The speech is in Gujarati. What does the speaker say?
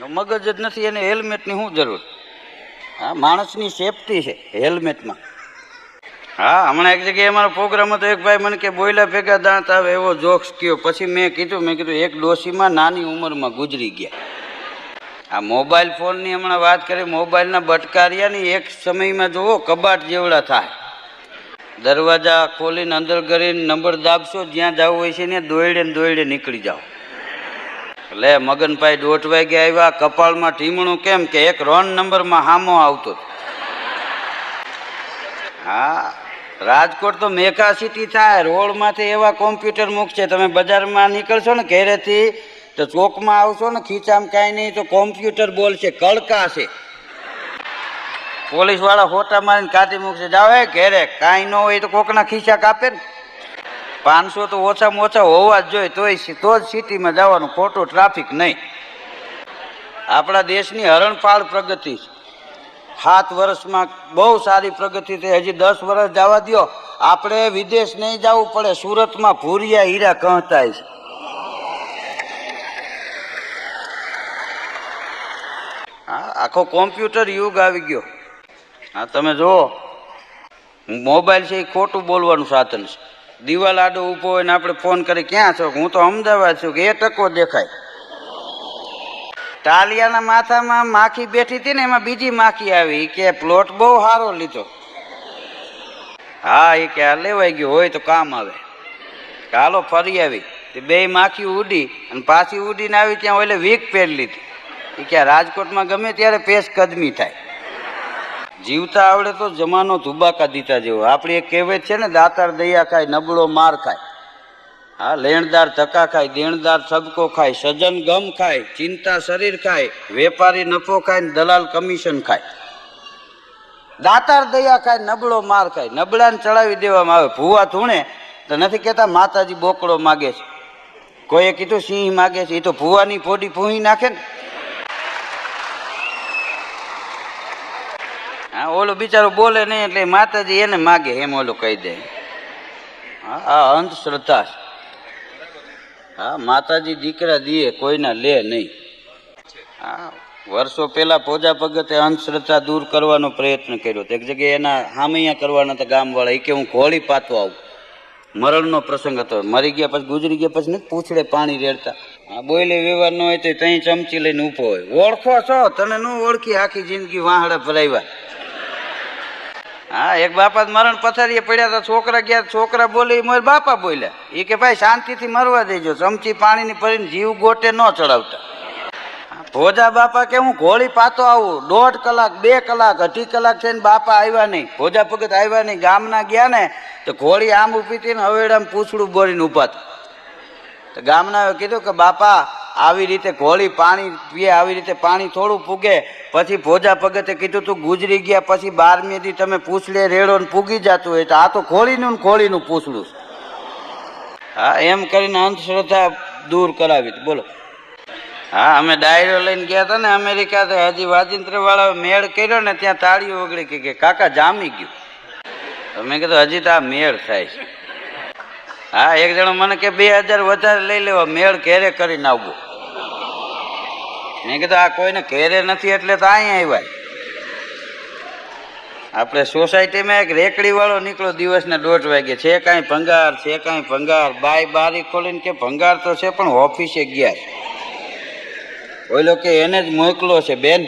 મગજ જ નથી એને હેલ્મેટની શું જરૂર? હા, માણસની સેફટી છે હેલ્મેટમાં. હા, હમણાં એક જગ્યાએ અમારો પ્રોગ્રામ હતો, એક ભાઈ મને કે બોયલા ભેગા દાંત આવે એવો જોક્સ કયો. પછી મેં કીધું એક ડોશીમાં નાની ઉંમરમાં ગુજરી ગયા. આ મોબાઈલ ફોનની હમણાં વાત કરી, મોબાઈલના બટકારિયાની એક સમયમાં જુઓ કબાટ જેવડા થાય. દરવાજા ખોલીને અંદર કરીને નંબર દાબશો, જ્યાં જવું હોય છે ને દોડે નીકળી જાઓ. લે મગનભાઈ 1:30 વાગે આવ્યા, કપાળમાં ઢીમણું કેમ કે એક રોંગ નંબરમાં હામો આવતો. હા, રાજકોટ તો મેઘા સિટી થાય. રોડમાંથી એવા કોમ્પ્યુટર મૂકશે, તમે બજારમાં નીકળશો ને ઘેરેથી તો ચોકમાં આવશો ને ખીચામાં કાંઈ નહીં તો કોમ્પ્યુટર બોલશે, કડકા છે. પોલીસ વાળા ફોટા મારીને કાઢી મૂકશે, જાઓ એ ઘેરે. કાંઈ ન હોય તો કોકના ખીચા કાપે ને. 500 તો ઓછામાં ઓછા હોવા જ જોઈએ, તો જ સિટીમાં જવાનું, ખોટું ટ્રાફિક નહીં. આપણા દેશની હરણફાળ પ્રગતિ છે. 7 વર્ષમાં બહુ સારી પ્રગતિ થઈ. હજી 10 વર્ષ જવા દો, આપણે વિદેશ નહીં જવું પડે. સુરતમાં ભૂરિયા હીરા કહતાય છે. હા, આખો કોમ્પ્યુટર યુગ આવી ગયો. હા, તમે જુઓ મોબાઈલ છે એ ખોટું બોલવાનું સાધન છે. દિવાલ આડો ઊભો હોય ને આપણે ફોન કરી ક્યાં છો, હું તો અમદાવાદ છું, કે એ ટકો દેખાય. ટાલિયાના માથામાં માખી બેઠી હતી ને એમાં બીજી માખી આવી કે પ્લોટ બહુ સારો લીધો. હા, એ કે આ લેવાઈ ગયો હોય તો કામ આવે, હાલો ફરી આવી. બે માખી ઉડી અને પાછી ઉડીને આવી ત્યાં ઓલે વીક પહેરી લીધી. એ કે રાજકોટમાં ગમે ત્યારે પેશ કદમી થાય. જીવતા આવડે તો જમાનો ધુબાકા દીધા જેવો. આપણી એક કહેવત છે ને, દાતાર દયા ખાય નબળો માર ખાય. હા, લેણદાર ધક્કા ખાય, દેણદાર સબકો ખાય, સજન ગમ ખાય, ચિંતા શરીર ખાય, વેપારી નફો ખાય ને દલાલ કમિશન ખાય. દાતાર દયા ખાય નબળો માર ખાય. નબળાને ચડાવી દેવામાં આવે. ભૂવા ધૂણે તો નથી કહેતા માતાજી બોકડો માગે છે, કોઈએ કીધું સિંહ માગે છે. એ તો ભૂવાની પોડી ભૂહી નાખે ને. હા, ઓલો બિચારો બોલે નહીં એટલે માતાજી એને માગે એમ ઓલો કહી દે. હા, આ અંધશ્રદ્ધા છે. હા, માતાજી દીકરા દીએ કોઈના લે નહીં. હા, વર્ષો પહેલા ભોજા ભગતે અંધશ્રદ્ધા દૂર કરવાનો પ્રયત્ન કર્યો. એક જગ્યાએ એના હામૈયા કરવાના હતા ગામવાળા. એ કે હું ઘોડી પાતો આવું. મરણનો પ્રસંગ હતો, મરી ગયા પછી ગુજરી ગયા પછી ને પૂછડે પાણી રેડતા. હા, બોલે વ્યવહાર ન હોય તો ત્યાં ચમચી લઈને ઊભો હોય. ઓળખો છો, તને ન ઓળખી આખી જિંદગી વાહડા ભરાવ્યા. હા, એક બાપા મરણ પથારીએ પડ્યા હતા, છોકરા ગયા, છોકરા બોલે મોર બાપા બોલ્યા. એ કે ભાઈ શાંતિથી મરવા દેજો, ચમચી પાણીની ભરીને જીવ ગોટે ન ચડાવતા. ભોજા બાપા કે હું ઘોડી પાતો આવું. 1.5 કલાક 2 કલાક 2.5 કલાક થઈને બાપા આવ્યા નહીં, ભોજા ભગત આવ્યા નહીં. ગામના ગયા ને તો ઘોડી આમ ઊભી હતી ને હવેડામાં પૂછડું બોરીને ઊભા હતા. તો ગામના કીધું કે બાપા આવી રીતે ઘોડી પાણી પીએ, આવી રીતે પાણી થોડું પૂગે. પછી ભોજા ભગતે કીધું તું ગુજરી ગયા પછી 12મી દી તમે પૂછડે રેડો ને પૂગી જતું હોય તો આ તો ઘોડીનું ને ઘોડીનું પૂછડું. હા, એમ કરીને અંધશ્રદ્ધા દૂર કરાવી. બોલો. હા, અમે ડાયરો લઈને ગયા હતા ને અમેરિકા. હજી વાજિંત્ર વાળા મેળ કર્યો ને ત્યાં તાળીઓ વગડી કે કાકા જામી ગયું. મેં કીધું હજી તો આ મેળ થાય છે. હા, એક જણો મને કે 2000 વધારે લઈ લેવા, મેળ ઘેરે કરીને આવવો. મેં કીધું આ કોઈને ઘેરે નથી એટલે તો અહીંયા આવ્યા. આપણે સોસાયટીમાં એક રેકડી વાળો નીકળો દિવસને 1:30 વાગે. છે કાંઈ ભંગાર, છે કાંઈ ભંગાર. બારી ખોલીને કે ભંગાર તો છે પણ ઓફિસે ગયા. ઓલો કે એને જ મોકલો છે બેન.